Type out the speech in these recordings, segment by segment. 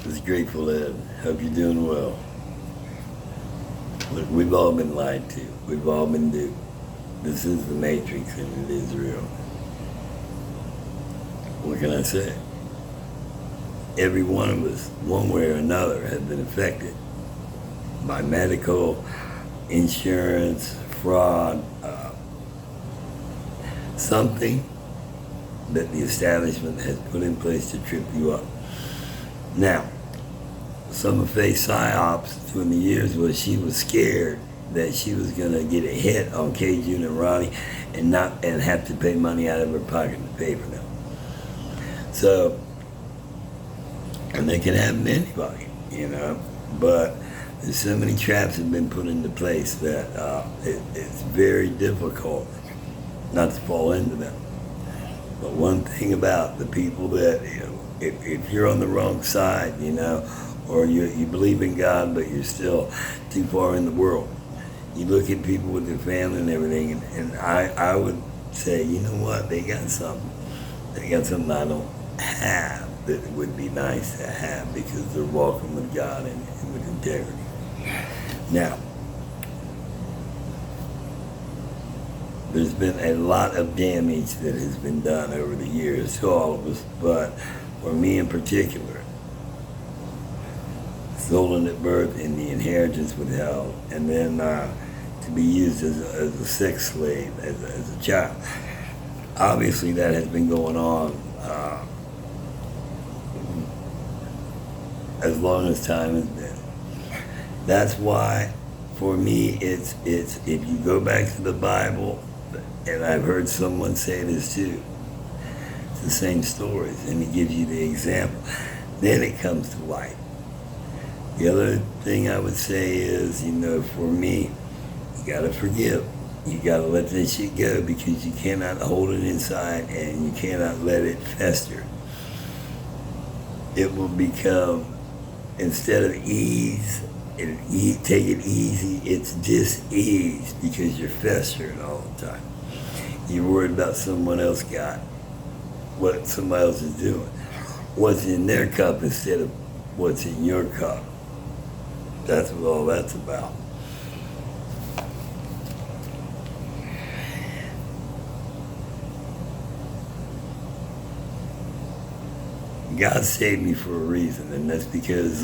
Just grateful, Ed. Hope you're doing well. Look, we've all been lied to. We've all been duped. This is the Matrix and it is real. What can I say? Every one of us, one way or another, has been affected by medical, insurance, fraud, something that the establishment has put in place to trip you up. Now, some have faced psyops through the years where she was scared that she was going to get a hit on K. June and Ronnie and have to pay money out of her pocket to pay for them. So, and they can happen to anybody, but there's so many traps have been put into place that it's very difficult not to fall into them. But one thing about the people that, if you're on the wrong side, or you believe in God, but you're still too far in the world, you look at people with their family and everything, and I would say, you know what, they got something. They got something I don't have that would be nice to have because they're walking with God and with integrity. Now, there's been a lot of damage that has been done over the years to all of us, but for me in particular, stolen at birth and the inheritance withheld, and then to be used as a sex slave as a child. Obviously, that has been going on as long as time has been. That's why, for me, it's if you go back to the Bible, and I've heard someone say this too, it's the same stories, and he gives you the example. Then it comes to light. The other thing I would say is, for me, you gotta forgive. You gotta let that shit go because you cannot hold it inside and you cannot let it fester. It will become, instead of ease, take it easy, it's dis-ease because you're festering all the time. You're worried about someone else got, what somebody else is doing. What's in their cup instead of what's in your cup. That's what all that's about. God saved me for a reason, and that's because,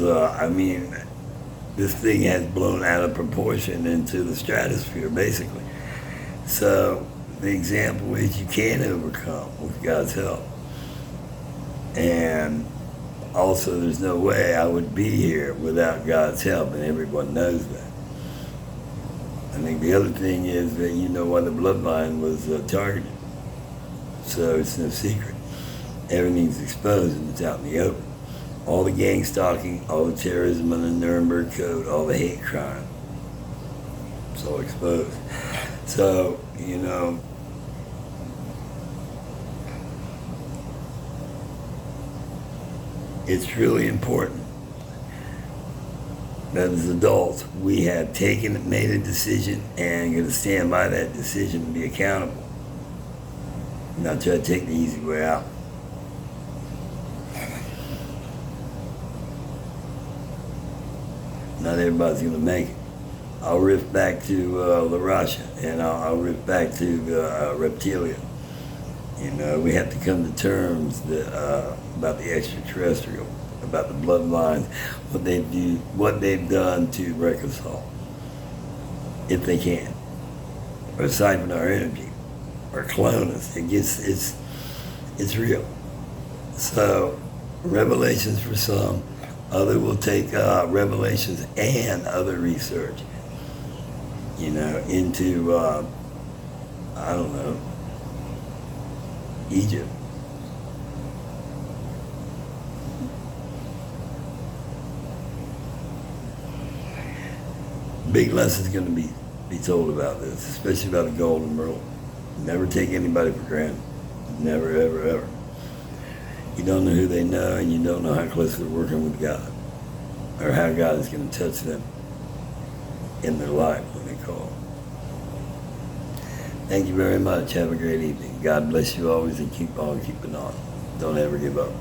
this thing has blown out of proportion into the stratosphere, basically. So, the example is you can overcome with God's help. And also, there's no way I would be here without God's help, and everyone knows that. I think the other thing is that why the bloodline was targeted. So, it's no secret. Everything's exposed and it's out in the open. All the gang stalking, all the terrorism on the Nuremberg Code, all the hate crime. It's all exposed. So, it's really important that as adults, we have made a decision and going to stand by that decision and be accountable. Not try to take the easy way out. Not everybody's going to make it. I'll riff back to La Racha, and I'll riff back to Reptilia. We have to come to terms about the extraterrestrial, about the bloodlines, what they've done to reconcile, if they can, or siphon our energy, or clone us. It's real. So, revelations for some. Other will take revelations and other research, into, I don't know, Egypt. Big lessons going to be told about this, especially about the golden rule. Never take anybody for granted. Never, ever, ever. You don't know who they know, and you don't know how close they're working with God, or how God is going to touch them in their life when they call. Thank you very much. Have a great evening. God bless you always, and keep on keeping on. Don't ever give up.